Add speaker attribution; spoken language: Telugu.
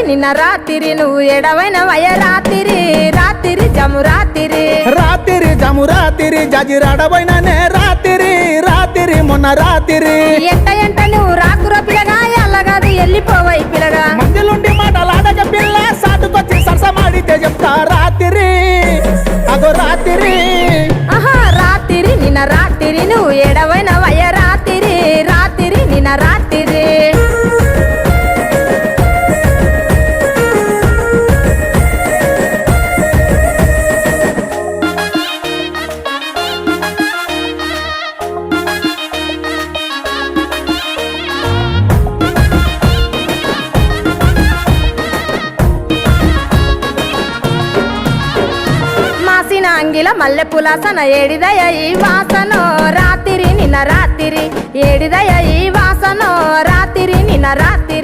Speaker 1: నిన్న రాత్రి నువ్వు ఎడవైనవయ్య రాత్రి రాత్రి జము రాత్రి
Speaker 2: రాత్రి జము రాత్రి జజిరాడబోయిననే రాత్రి రాత్రి మొన్న రాత్రి
Speaker 1: ఎంట నువ్వు రాకుర పిల్లగా ఎల్లగాదు వెళ్ళిపోవై పిల్లగా
Speaker 2: మందిలుండి మాటలాడక పిల్ల సాటుకొచ్చి సరసమాడితే చెప్తా రాత్రి అగో రాత్రి
Speaker 1: ఆహా రాత్రి నిన్న రాత్రి నువ్వు ఎడవైనవయ్య రాత్రి రాత్రి నిన్న రాత్రి అంగిల మల్లె పులాసన ఏడిదయ ఈ వాసనో రాత్రి నిన్న రాత్రి ఏడిదయ ఈ వాసనో రాత్రి నిన్న రాత్రి